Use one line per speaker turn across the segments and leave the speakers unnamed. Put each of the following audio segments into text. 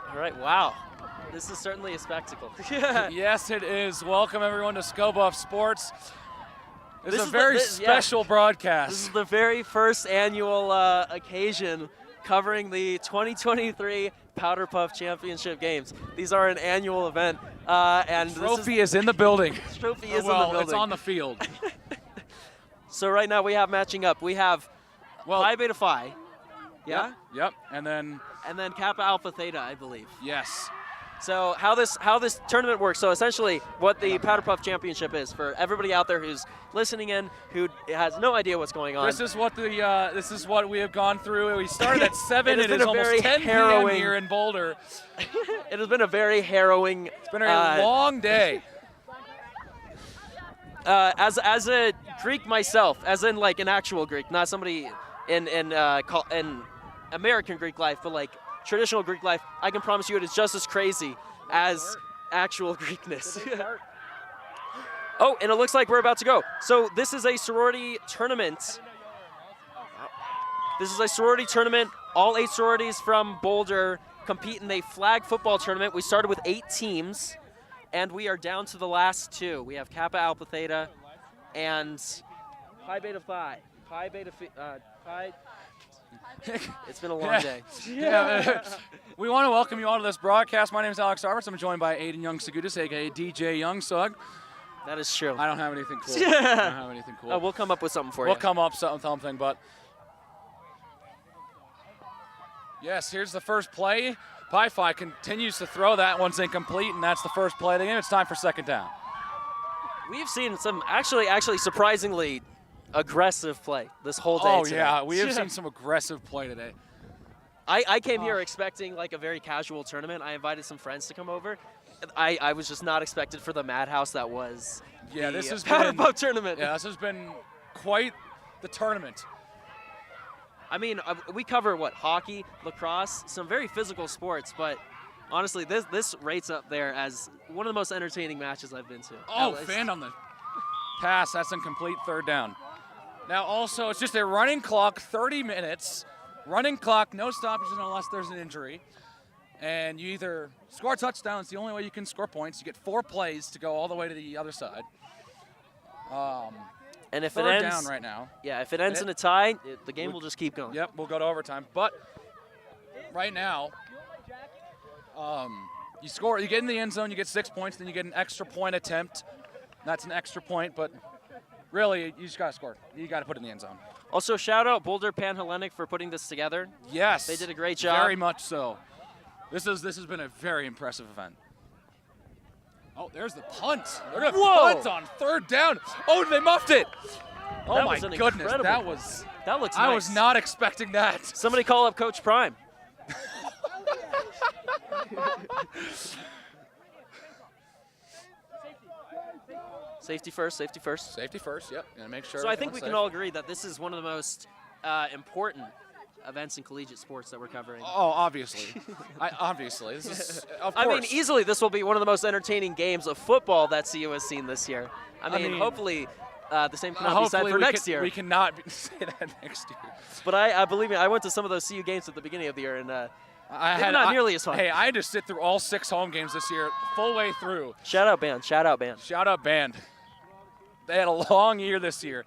All right, wow. This is certainly a spectacle.
Yes, it is. Welcome, everyone, to Sko Buffs Sports. This is a very special broadcast.
This is the very first annual occasion covering the 2023 Powderpuff Championship Games. These are an annual event. And
the trophy is in the building.
The trophy is in the building.
It's on the field.
So right now we have matching up. We have Pi Beta Phi. Yeah?
Yep. And then
Kappa Alpha Theta, I believe.
Yes.
So how this tournament works, so essentially what the Powderpuff Championship is, for everybody out there who's listening in, who has no idea what's going on.
This is what we have gone through. We started at 7, it is almost 10
harrowing
p.m. here in Boulder.
It has been a very harrowing.
It's been a long day.
As a Greek myself, as in like an actual Greek, not somebody in American Greek life, but like traditional Greek life, I can promise you it is just as crazy as actual Greekness. Oh, and it looks like we're about to go. So this is a sorority tournament. This is a sorority tournament. All 8 sororities from Boulder compete in a flag football tournament. We started with 8 teams, and we are down to the last 2. We have Kappa Alpha Theta and Pi Beta Phi. Pi Beta Phi. It's been a long day.
We want to welcome you all to this broadcast. My name is Alex Roberts. I'm joined by Aidan Young-Sgoutas, a.k.a. DJ Young-Sug.
That is true.
I don't have anything cool.
We'll come up with something for you.
We'll come up with something, but yes, here's the first play. Pi Phi continues to throw. That one's incomplete, and that's the first play of the game. It's time for second down.
We've seen some actually surprisingly aggressive play this whole day.
Oh, yeah, we have seen some aggressive play today.
I came here expecting like a very casual tournament. I invited some friends to come over. I was just not expected for the madhouse that was the Powderpuff tournament.
Yeah, this has been quite the tournament.
I mean, we cover hockey, lacrosse, some very physical sports, but honestly, this rates up there as one of the most entertaining matches I've been to.
Oh, fan on the pass. That's incomplete, third down. Now, also, it's just a running clock, 30 minutes. Running clock, no stoppages unless there's an injury. And you either score a touchdown, it's the only way you can score points. You get 4 plays to go all the way to the other side.
And if
third
it ends
down right now.
Yeah, if it ends in a tie, the game will just keep going.
Yep, we'll go to overtime. But right now, you get in the end zone, you get 6 points, then you get an extra point attempt. That's an extra point, but really, you just got to score. You got to put it in the end zone.
Also, shout out Boulder Panhellenic for putting this together.
Yes.
They did a great job.
Very much so. This has been a very impressive event. Oh, there's the punt. They're going to punt on third down. Oh, they muffed it. Oh, my goodness. That looks nice. I was not expecting that.
Somebody call up Coach Prime. Safety first, safety first.
Safety first, yep. And make sure.
So I think we can all agree that this is one of the most important events in collegiate sports that we're covering.
Oh, obviously. Obviously. This is, of course.
I mean, easily this will be one of the most entertaining games of football that CU has seen this year. I mean hopefully the same cannot be said for next year.
We cannot say that next year.
But I believe me, I went to some of those CU games at the beginning of the year, and not nearly as fun.
Hey, I had to sit through all 6 home games this year, full way through.
Shout out band, shout out band.
Shout out band. They had a long year this year.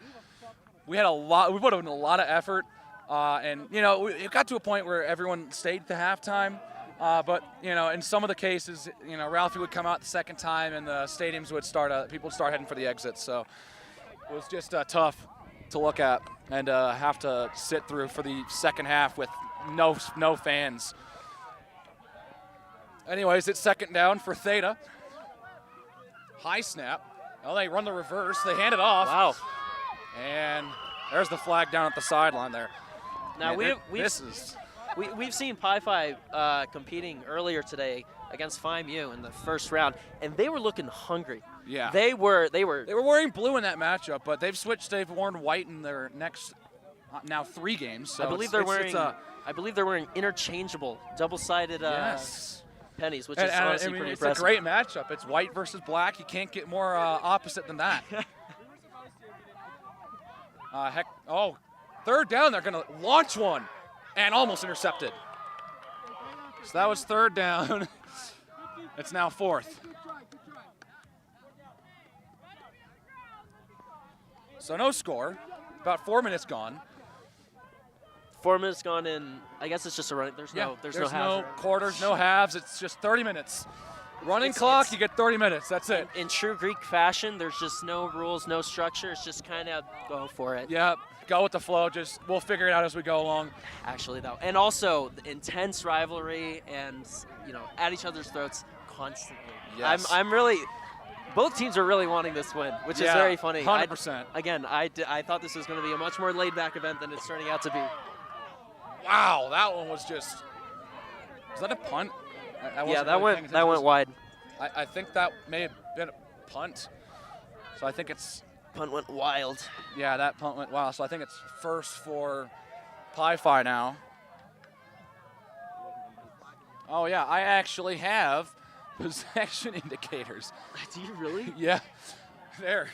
We put in a lot of effort, and it got to a point where everyone stayed to halftime. But in some of the cases, Ralphie would come out the second time, and the stadiums would start. People would start heading for the exits. So it was just tough to look at, and have to sit through for the second half with no fans. Anyways, it's second down for Theta. High snap. Oh, they run the reverse. They hand it off.
Wow.
And there's the flag down at the sideline there.
Now, we've seen Pi Phi competing earlier today against Phi Mu in the first round, and they were looking hungry.
Yeah.
They were
wearing blue in that matchup, but they've switched. They've worn white in their next now 3 games. So
I believe they're wearing interchangeable double-sided pennies, which is honestly pretty impressive.
It's a great matchup. It's white versus black. You can't get more opposite than that. Third down, they're gonna launch one and almost intercepted. So that was third down. It's now fourth. So no score, about 4 minutes gone.
4 minutes gone in, I guess it's just a run. There's no
quarters, no halves. It's just 30 minutes. Running clock, you get 30 minutes. That's it.
In true Greek fashion, there's just no rules, no structure. It's just kind of go for it.
Yeah, go with the flow. We'll figure it out as we go along.
Actually, though, and also the intense rivalry and at each other's throats constantly.
Yes.
I'm really. Both teams are really wanting this win, which is very funny.
100%.
I thought this was going to be a much more laid-back event than it's turning out to be.
Wow, that one was just. Was that a punt?
Yeah, that went wide.
I think that may have been a punt. So I think it's.
Punt went wild.
Yeah, that punt went wild. So I think it's first for Pi Phi now. Oh yeah, I actually have possession indicators.
Do you really?
Yeah. There.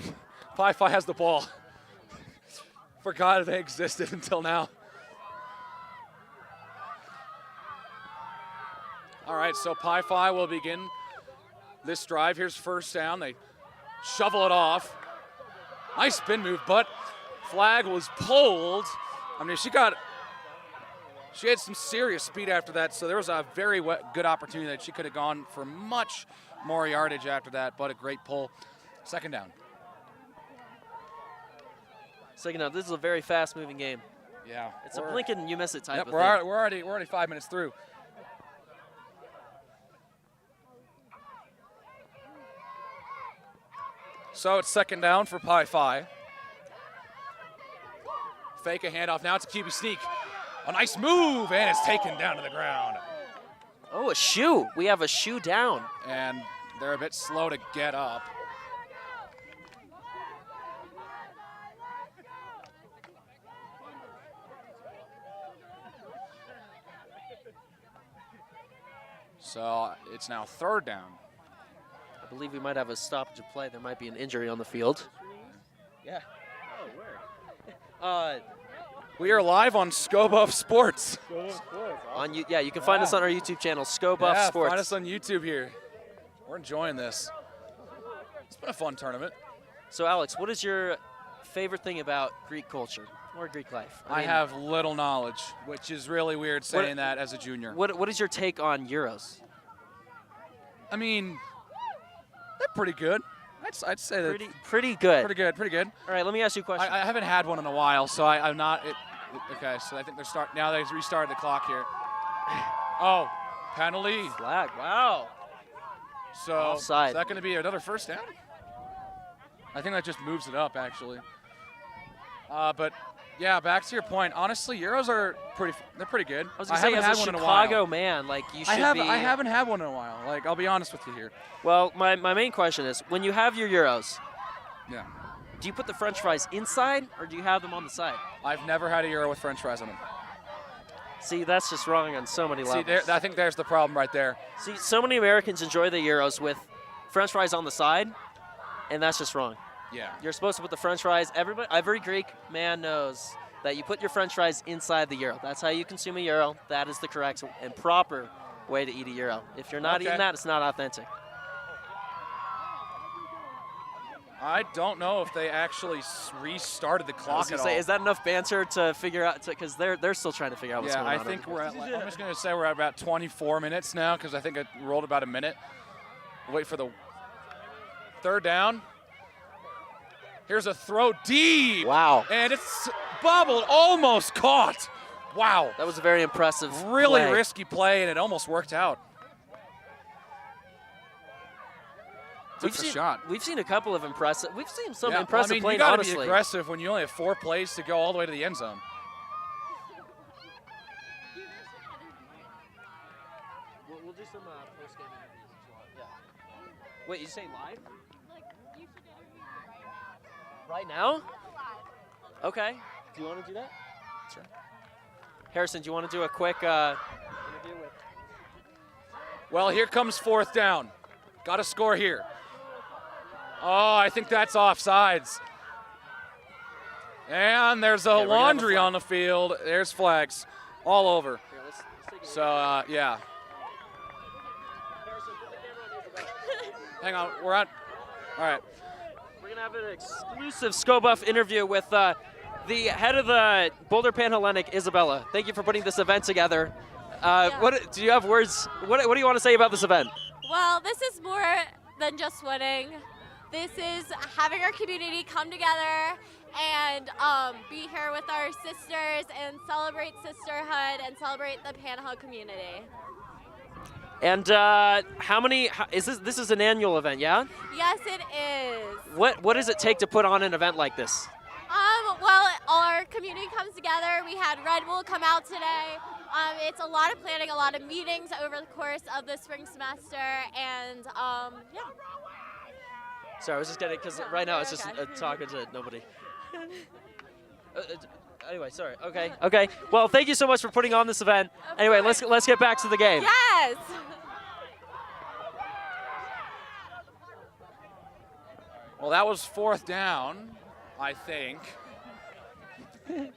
Pi Phi has the ball. Forgot they existed until now. All right, so Pi Phi will begin this drive. Here's first down. They shovel it off. Nice spin move, but flag was pulled. I mean, she had some serious speed after that, so there was a very good opportunity that she could have gone for much more yardage after that, but a great pull. Second down.
Second down. This is a very fast-moving game.
Yeah.
It's a blink it and you miss it type of thing.
We're already 5 minutes through. So it's second down for Pi Phi. Fake a handoff. Now it's a QB sneak. A nice move, and it's taken down to the ground.
Oh, a shoe. We have a shoe down.
And they're a bit slow to get up. So it's now third down.
I believe we might have a stoppage of play. There might be an injury on the field. Yeah. Oh, where?
We are live on Sko Buffs Sports.
You can find us on our YouTube channel, Sko Buffs Sports.
Find us on YouTube here. We're enjoying this. It's been a fun tournament.
So, Alex, what is your favorite thing about Greek culture or Greek life?
I have little knowledge, which is really weird saying that as a junior.
What is your take on Euros?
I mean, they're pretty good. I'd say that.
Pretty good.
Pretty good.
All right, let me ask you a question.
I haven't had one in a while, so I'm not. Okay, so I think they're now they restarted the clock here. Oh, penalty.
Flag. Wow.
So
offside.
Is that going to be another first down? I think that just moves it up, actually. But yeah, back to your point. Honestly, Euros are they're pretty good.
I was going to say, as a Chicago man, like you should be.
I haven't had one in a while. Like, I'll be honest with you here.
Well, my main question is, when you have your Euros,
yeah,
do you put the French fries inside or do you have them on the side?
I've never had a Euro with French fries on them.
See, that's just wrong on so many levels.
I think there's the problem right there.
See, so many Americans enjoy the Euros with French fries on the side, and that's just wrong.
Yeah.
You're supposed to put the French fries. Every Greek man knows that you put your French fries inside the Euro. That's how you consume a Euro. That is the correct and proper way to eat a Euro. If you're not eating that, it's not authentic.
I don't know if they actually restarted the clock at all.
Is that enough banter to figure out? Because they're still trying to figure out what's going on.
Yeah, I think we're at. I'm just going to say we're at about 24 minutes now because I think it rolled about a minute. Wait for the third down. Here's a throw deep.
Wow.
And it's bobbled, almost caught. Wow.
That was a very impressive
Really risky play, and it almost worked out. We've
seen a couple of impressive. We've seen some impressive
well, I mean,
playing,
you gotta
honestly.
be aggressive when you only have 4 plays to go all the way to the end zone.
We'll do some post-game interviews as well. Yeah. Wait, you say live? Right now? Okay. Do you want to do that?
Sure.
Harrison, do you want to do a quick interview with?
Well, here comes fourth down. Got to score here. Oh, I think that's offsides. And there's a laundry on the field. There's flags all over.
Here, let's take
So, yeah. Hang on, we're on. All right.
We're going to have an exclusive Sko Buff interview with the head of the Boulder Panhellenic, Isabella. Thank you for putting this event together. What do you have words? What do you want to say about this event?
Well, this is more than just winning. This is having our community come together and be here with our sisters and celebrate sisterhood and celebrate the Panhell community.
And this is an annual event, yeah?
Yes, it is.
What does it take to put on an event like this?
Well, our community comes together. We had Red Bull come out today. It's a lot of planning, a lot of meetings over the course of the spring semester, and yeah.
Sorry, I was just getting, because right now it's just talking to nobody. Anyway, sorry. Okay. Well, thank you so much for putting on this event. Anyway, let's get back to the game.
Yes.
Well, that was 4th down, I think. And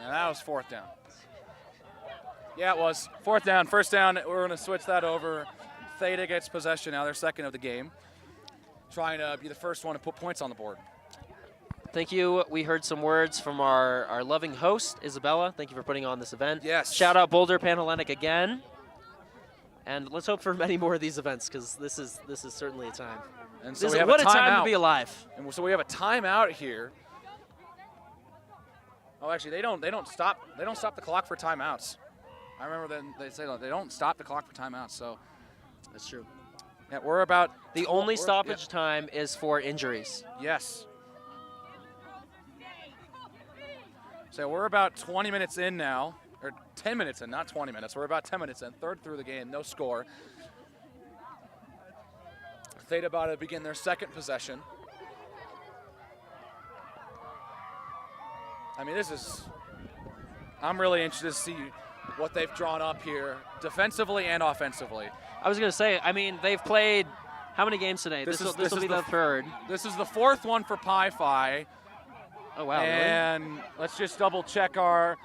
that was 4th down. Yeah, it was 4th down. 1st down, we're going to switch that over. Theta gets possession now. They're second of the game. Trying to be the first one to put points on the board.
Thank you. We heard some words from our loving host, Isabella. Thank you for putting on this event.
Yes.
Shout out Boulder Panhellenic again. And let's hope for many more of these events, because this is certainly a time.
And so
What a time to be alive.
And so we have a timeout here. Oh, actually, they don't stop the clock for timeouts. I remember they say they don't stop the clock for timeouts. So
that's true.
Yeah, we're about
the only stoppage time is for injuries.
Yes. So we're about 20 minutes in now, or 10 minutes in, not 20 minutes. We're about 10 minutes in, third through the game, no score. Theta about to begin their second possession. I mean, I'm really interested to see what they've drawn up here, defensively and offensively.
I was going to say, I mean, they've played how many games today? This will be the third.
This is the 4th one for Pi Phi.
Oh, wow,
and
really?
Let's just double check our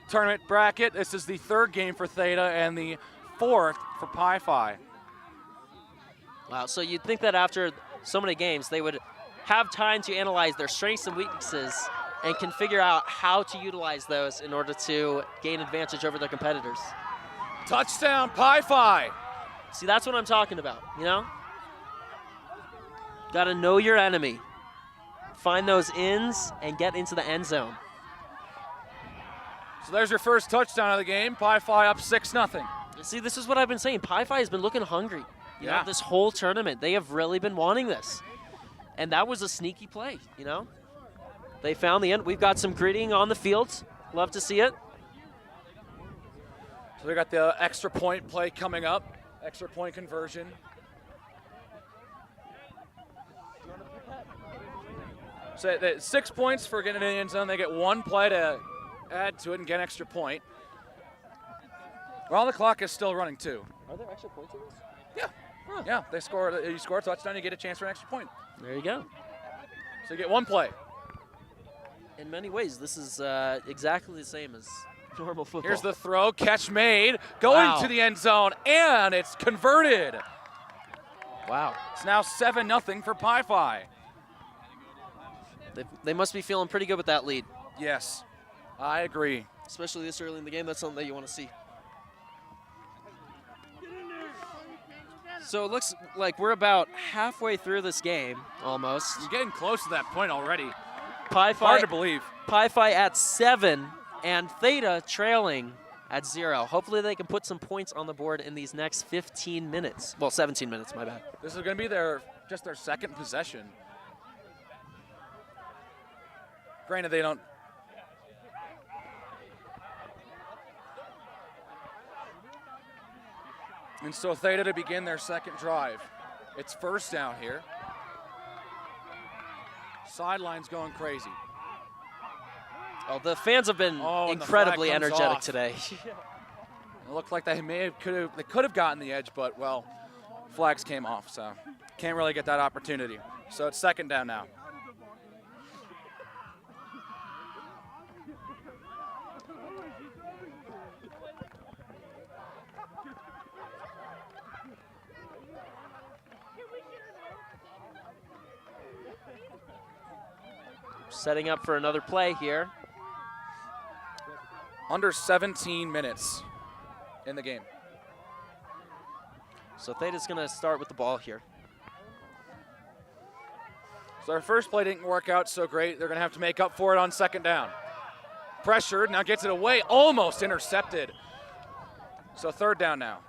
tournament bracket. This is the 3rd game for Theta and the 4th for Pi Phi.
Wow, so you'd think that after so many games, they would have time to analyze their strengths and weaknesses and can figure out how to utilize those in order to gain advantage over their competitors.
Touchdown, Pi Phi.
See, that's what I'm talking about, you know? Got to know your enemy. Find those ins and get into the end zone.
So there's your first touchdown of the game. Pi Phi up 6-0.
See, this is what I've been saying. Pi Phi has been looking hungry. You know, this whole tournament. They have really been wanting this. And that was a sneaky play, you know? They found the end. We've got some gritting on the field. Love to see it.
So we got the extra point play coming up. Extra point conversion. So 6 points for getting in the end zone. They get 1 play to add to it and get an extra point. Well, the clock is still running too.
Are there extra points in this?
Yeah. Huh. Yeah, you score a touchdown, you get a chance for an extra point.
There you go.
So you get 1 play.
In many ways, this is exactly the same as normal football.
Here's the throw, catch made, going to the end zone, and it's converted.
Wow.
It's now 7-0 for Pi Phi.
They must be feeling pretty good with that lead.
Yes, I agree.
Especially this early in the game, that's something that you want to see. So it looks like we're about halfway through this game, almost.
You're getting close to that point already.
Pi Phi,
hard to believe.
Pi Phi at 7, and Theta trailing at 0. Hopefully they can put some points on the board in these next 15 minutes. Well, 17 minutes, my bad.
This is going to be just their second possession. Granted, they don't. And so Theta to begin their second drive. It's first down here. Sideline's going crazy.
Oh, the fans have been incredibly energetic today.
It looked like they could have gotten the edge, but well, flags came off. So can't really get that opportunity. So it's second down now.
Setting up for another play here.
Under 17 minutes in the game.
So Theta's going to start with the ball here.
So our first play didn't work out so great. They're going to have to make up for it on second down. Pressured, now gets it away, almost intercepted. So third down now.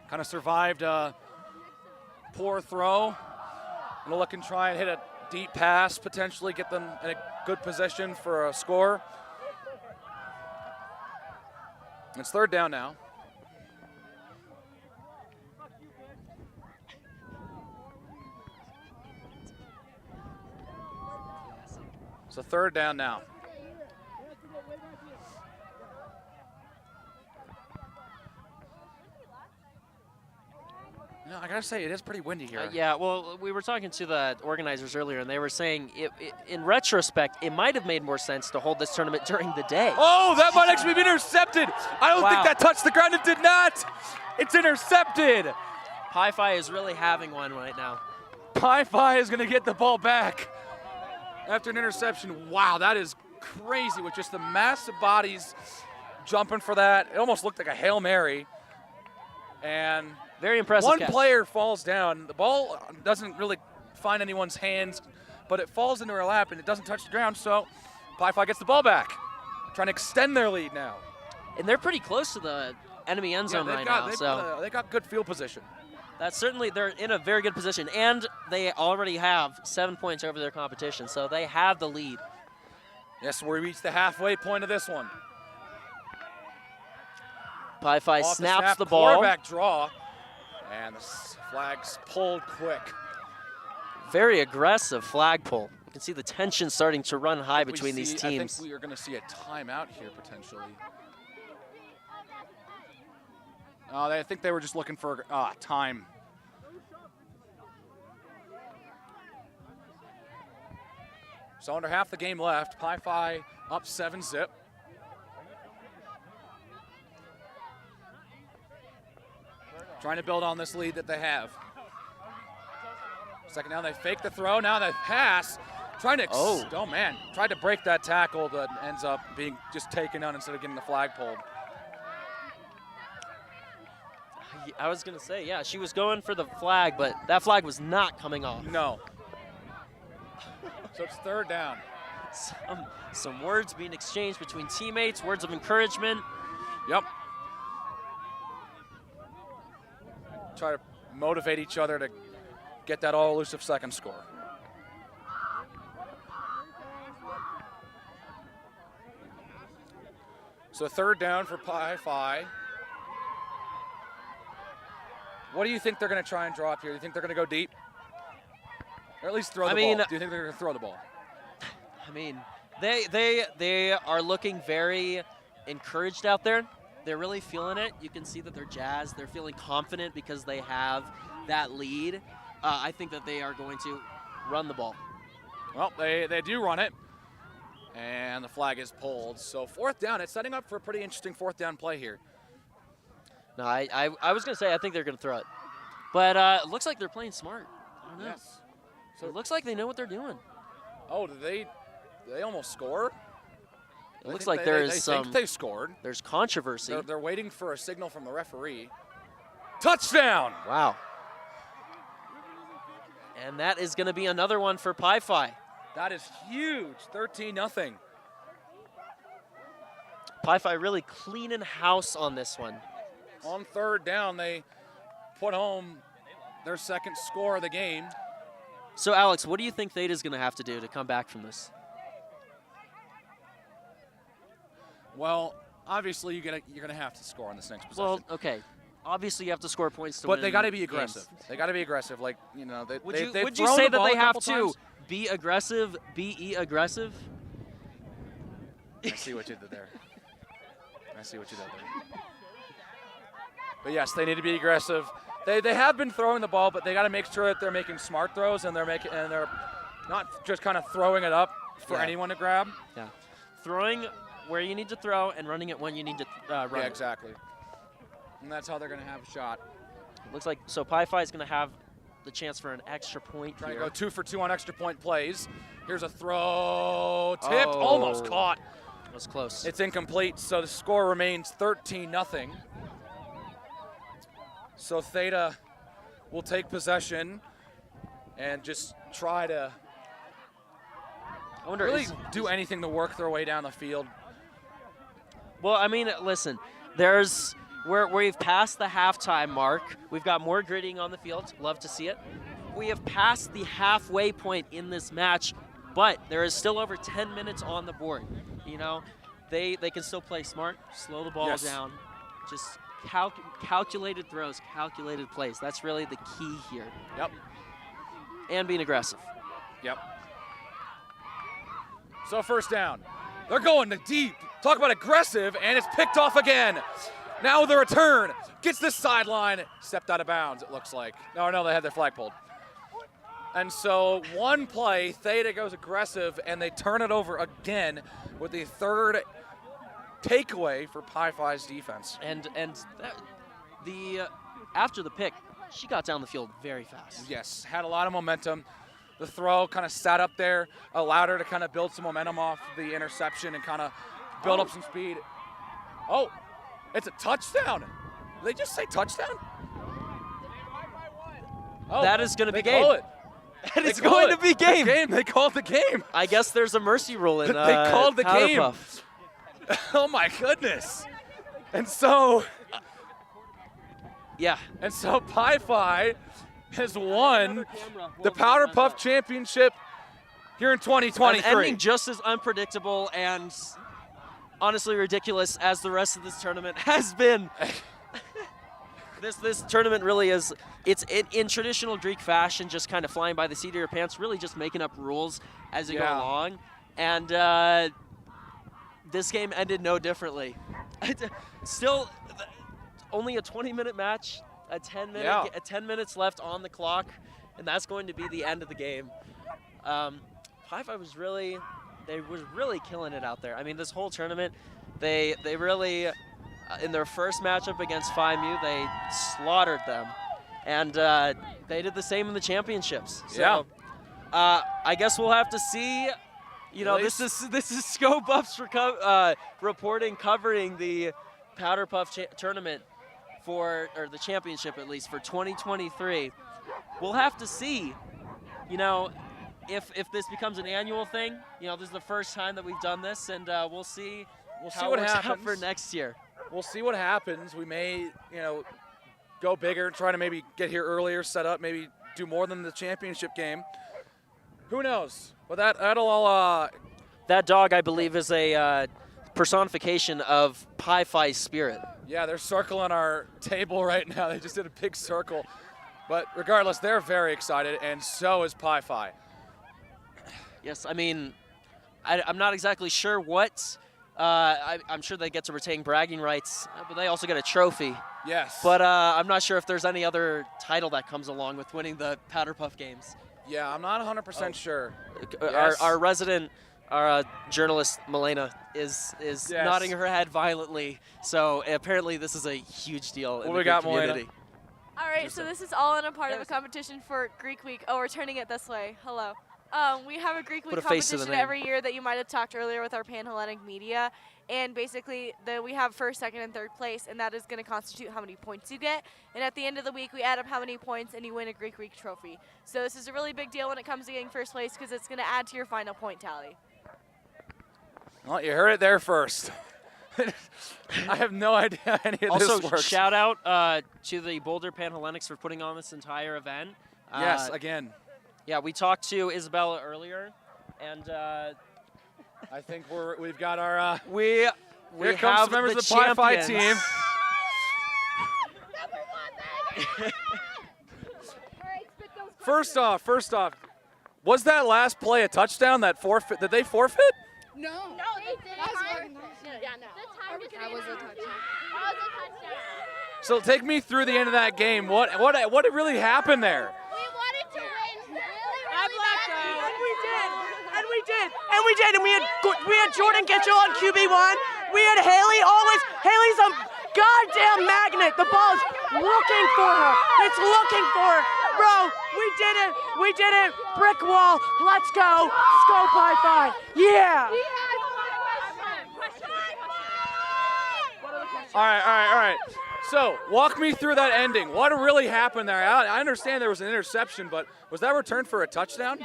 Kind of survived a poor throw. Gonna look and try and hit a deep pass, potentially get them in a good position for a score. It's third down now. So third down now. You know, I gotta say, it is pretty windy here.
Yeah, well, we were talking to the organizers earlier, and they were saying, in retrospect, it might have made more sense to hold this tournament during the day.
Oh, that might actually be intercepted. I don't think that touched the ground. It did not. It's intercepted.
Pi-Phi is really having one right now.
Pi-Phi is gonna get the ball back after an interception. Wow, that is crazy with just the massive bodies jumping for that. It almost looked like a Hail Mary. And
very impressive
one
catch.
player falls down. The ball doesn't really find anyone's hands, but it falls into her lap and it doesn't touch the ground, so Pi-Phi gets the ball back. Trying to extend their lead now.
And they're pretty close to the enemy end zone right now.
They got good field position.
That's certainly, they're in a very good position, and they already have 7 points over their competition, so they have the lead.
Yes, we reached the halfway point of this one.
Pi-Phi snaps the ball.
Quarterback draw, and the flag's pulled quick.
Very aggressive flag pull. You can see the tension starting to run high between these teams.
I think we are going to see a timeout here potentially. I think they were just looking for time. So under half the game left, Pi-Phi up 7-zip. Trying to build on this lead that they have. Second down, they fake the throw, now they pass. Trying to, tried to break that tackle, but ends up being just taken out instead of getting the flag pulled.
I was going to say, yeah, she was going for the flag, but that flag was not coming off.
No. So it's third down.
Some words being exchanged between teammates, words of encouragement.
Yep. Try to motivate each other to get that all-elusive second score. So third down for Pi-Phi. What do you think they're going to try and draw up here? Do you think they're going to go deep? Or at least throw the ball? Do you think they're going to throw the ball?
I mean, they are looking very encouraged out there. They're really feeling it. You can see that they're jazzed. They're feeling confident because they have that lead. I think that they are going to run the ball.
Well, they do run it. And the flag is pulled. So fourth down, it's setting up for a pretty interesting fourth down play here.
No, I was going to say I think they're going to throw it. But it looks like they're playing smart. I don't know.
Yes.
So it looks like they know what they're doing.
Oh, did they almost score?
It looks like there's
some. Think they scored.
There's controversy.
They're waiting for a signal from the referee. Touchdown!
Wow. And that is going to be another one for Pi-Phi.
That is huge. 13-0.
Pi-Phi really cleaning house on this one.
On third down, they put home their second score of the game.
So, Alex, what do you think Theta's going to have to do to come back from this?
Well, obviously you're gonna have to score on this next possession.
Well, okay. Obviously, you have to score points to
but
win.
But they got to be aggressive.
Games.
They got to be aggressive. Like, you know,
would you say that they have to be aggressive, be aggressive?
I see what you did there. I see what you did there. But yes, they need to be aggressive. They have been throwing the ball, but they got to make sure that they're making smart throws and they're not just kind of throwing it up for anyone to grab.
Yeah, throwing where you need to throw and running it when you need to run.
Yeah, exactly. And that's how they're going to have a shot.
Looks like so Pi Phi is going to have the chance for an extra point
Trying
here.
to go 2 for 2 on extra point plays. Here's a throw, tipped, almost caught.
That was close.
It's incomplete, so the score remains 13-0. So Theta will take possession and just try to really do anything to work their way down the field.
Well, I mean, listen, we've passed the halftime mark. We've got more gritting on the field. Love to see it. We have passed the halfway point in this match, but there is still over 10 minutes on the board. You know, they can still play smart, slow the ball down, just calculated throws, calculated plays. That's really the key here.
Yep.
And being aggressive.
Yep. So first down. They're going to deep. Talk about aggressive, and it's picked off again. Now the return. Gets this sideline. Stepped out of bounds, it looks like. No, they had their flag pulled. And so one play, Theta goes aggressive, and they turn it over again with the third takeaway for Pi Phi's defense.
And after the pick, she got down the field very fast.
Yes, had a lot of momentum. The throw kind of sat up there, allowed her to kind of build some momentum off the interception and kind of build up some speed. Oh, it's a touchdown. Did they just say touchdown? Oh,
that is going to be
they
game.
call it.
That is going to be game.
They called the game.
I guess there's a mercy rule in
They called the game.
Powderpuff.
Oh my goodness. And so
Yeah.
And so Pi Phi has won the Powderpuff Championship here in 2023.
An ending just as unpredictable and honestly ridiculous as the rest of this tournament has been. This tournament really is, it's in traditional Greek fashion, just kind of flying by the seat of your pants, really just making up rules as you go along. And this game ended no differently. Still, only a 20-minute match, 10 minutes left on the clock, and that's going to be the end of the game. Pi Phi was really killing it out there. I mean, this whole tournament, they really, in their first matchup against Phi Mu, they slaughtered them, and they did the same in the championships. So, I guess we'll have to see. You know, this is Sko Buffs reporting, covering the Powderpuff tournament or the championship at least for 2023. We'll have to see, you know, if this becomes an annual thing. You know, this is the first time that we've done this, and we'll see how it works out for next year.
We'll see what happens. We may, you know, go bigger, try to maybe get here earlier, set up, maybe do more than the championship game. Who knows? But that'll all.
That dog, I believe, is a personification of Pi Phi's spirit.
Yeah, they're circling our table right now. They just did a big circle. But regardless, they're very excited, and so is Pi Phi.
Yes, I mean, I'm not exactly sure what. I'm sure they get to retain bragging rights, but they also get a trophy.
Yes.
But I'm not sure if there's any other title that comes along with winning the Powderpuff games.
Yeah, I'm not 100% sure.
Our resident journalist, Malaina, is nodding her head violently. So apparently this is a huge deal in the Greek community.
All right, so this is all in a part of a competition for Greek Week. Oh, we're turning it this way. Hello. We have a Greek Week competition every year that you might have talked earlier with our Panhellenic media. And basically, we have first, second, and third place, and that is going to constitute how many points you get. And at the end of the week, we add up how many points, and you win a Greek Week trophy. So this is a really big deal when it comes to getting first place because it's going to add to your final point tally.
Well, you heard it there first. I have no idea how any of this works.
Also, shout out to the Boulder Panhellenics for putting on this entire event.
Yes, again.
Yeah, we talked to Isabella earlier, and
I think we've got our
we
here comes some members of the Pi Phi team. First off, was that last play a touchdown? That forfeit? Did they forfeit?
No, they didn't.
Yeah, no.
That was a touchdown.
That was a touchdown.
So take me through the end of that game. What really happened there?
We wanted to win
And we did. And we had Jordan Gitchell on QB1. We had Haley always. Haley's a goddamn magnet. The ball's looking for her. It's looking for her. Bro, we did it. Brick wall. Let's go. Sko Buffs. Yeah.
All right. So walk me through that ending. What really happened there? I understand there was an interception, but was that returned for a touchdown?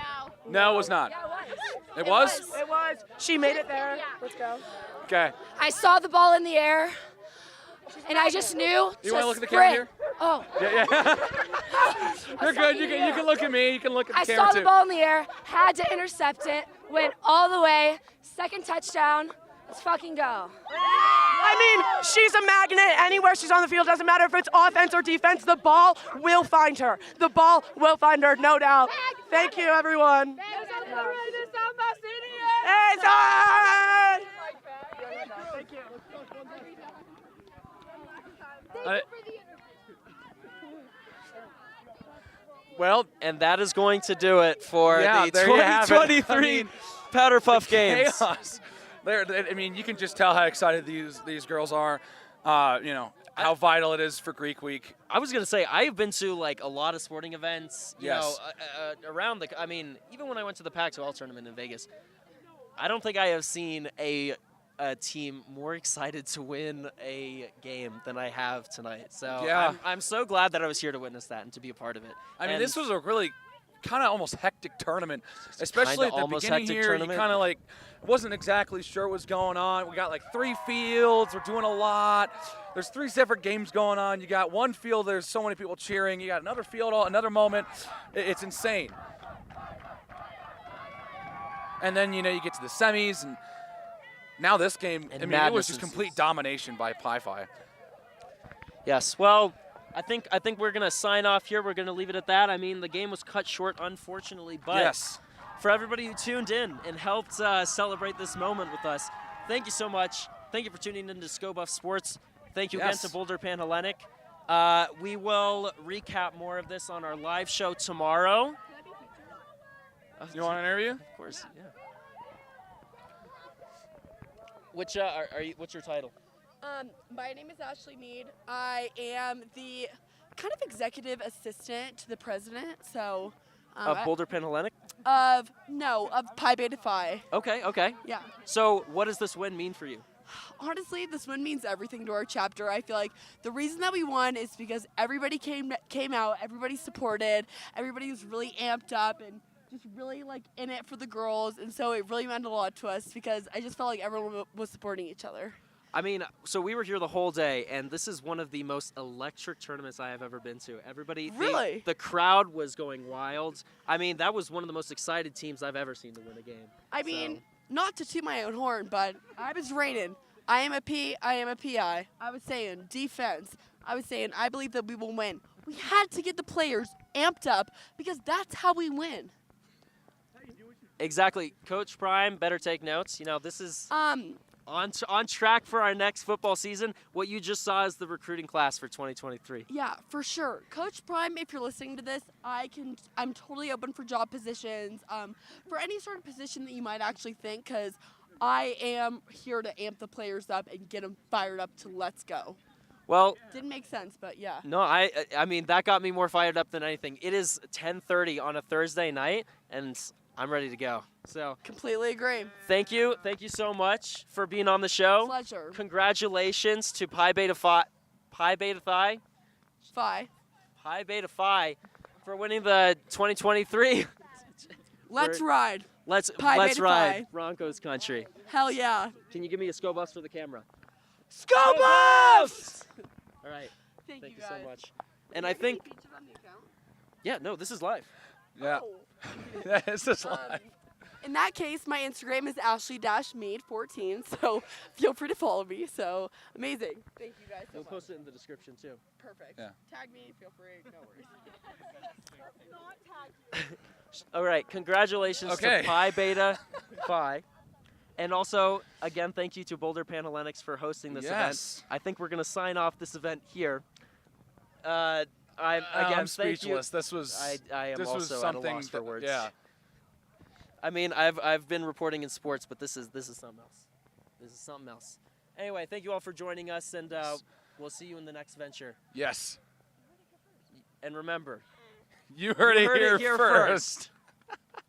No, it was not. It was?
It was. She made it there. Let's go.
Okay.
I saw the ball in the air, and I just knew
You
to
want to look at the camera
sprint.
here?
Oh,
Yeah. You're good. You can look at me. You can look at the
I
camera
saw
too.
the ball in the air, had to intercept it, went all the way, second touchdown. Let's fucking go.
I mean, she's a magnet. Anywhere she's on the field, doesn't matter if it's offense or defense, the ball will find her. The ball will find her, no doubt. Thank you, everyone. It's on! Thank you.
Well,
And that is going to do it for
Yeah,
the
there you have it.
2023
I mean,
Powderpuff Games.
chaos. I mean, you can just tell how excited these girls are. How vital it is for Greek Week.
I was gonna say I've been to like a lot of sporting events,
Yes.
around the. I mean, even when I went to the Pac-12 tournament in Vegas, I don't think I have seen a team more excited to win a game than I have tonight. So
Yeah.
I'm so glad that I was here to witness that and to be a part of it.
I mean,
And
this was a really kind of almost hectic tournament, especially at the
almost
beginning
hectic
here. You
tournament.
kind of like wasn't exactly sure what was going on. We got like 3 fields. We're doing a lot. There's 3 separate games going on. You got one field. There's so many people cheering. You got another field, another moment. It's insane. And then you get to the semis, and now this game.
And
I mean, it was
madness
just
ensues.
complete domination by Pi Phi.
Yes. Well, I think we're gonna sign off here. We're gonna leave it at that. I mean, the game was cut short, unfortunately, but
Yes.
for everybody who tuned in and helped celebrate this moment with us, thank you so much. Thank you for tuning in to Sko Buffs Sports. Thank you again
Yes.
to Boulder Panhellenic. We will recap more of this on our live show tomorrow.
You want an interview?
Of course, yeah. Which what's your title?
My name is Ashley Mead. I am the kind of executive assistant to the president, so
Of Boulder Panhellenic?
of Pi Beta Phi.
Okay.
Yeah.
So what does this win mean for you?
Honestly, this win means everything to our chapter. I feel like the reason that we won is because everybody came out, everybody supported, everybody was really amped up and just really like in it for the girls, and so it really meant a lot to us because I just felt like everyone was supporting each other.
I mean, so we were here the whole day, and this is one of the most electric tournaments I have ever been to. Everybody,
Really?
the crowd was going wild. I mean, that was one of the most excited teams I've ever seen to win a game.
I mean, not to toot my own horn, but I was raining. I am a PI. I was saying defense. I was saying I believe that we will win. We had to get the players amped up because that's how we win.
Exactly. Coach Prime, better take notes. This is on track for our next football season. What you just saw is the recruiting class for 2023.
Yeah, for sure. Coach Prime, if you're listening to this, I'm totally open for job positions, for any sort of position that you might actually think, because I am here to amp the players up and get them fired up to let's go.
Well,
Didn't make sense, but yeah.
no, I mean, that got me more fired up than anything. It is 10:30 on a Thursday night, and I'm ready to go. So
Completely agree.
thank you so much for being on the show.
Pleasure.
Congratulations to Pi Beta Phi for winning the 2023.
Let's ride.
Let's
Pi Beta
ride
Phi.
Broncos country.
Hell yeah.
Can you give me a Sko Buffs for the camera?
Sko Buffs!
All right.
Thank
Thank
you
you so
guys.
much. And I think, yeah, no, this is live.
Yeah.
Oh.
This is live.
In that case, my Instagram is Ashley-Mead14, so feel free to follow me. So amazing. Thank you guys so
We'll
much.
post it in the description too.
Perfect.
Yeah.
Tag me, feel free, no worries.
All right, congratulations
Okay.
to Pi Beta Phi. And also, again, thank you to Boulder Panhellenics for hosting this event.
Yes.
I think we're going to sign off this event here. I'm
I'm
thank you.
speechless. This was
I am
this was
also
something
at a loss for words.
Yeah.
I mean, I've been reporting in sports, but this is something else. This is something else. Anyway, thank you all for joining us, and we'll see you in the next venture.
Yes.
And remember,
You heard it
here
here
first.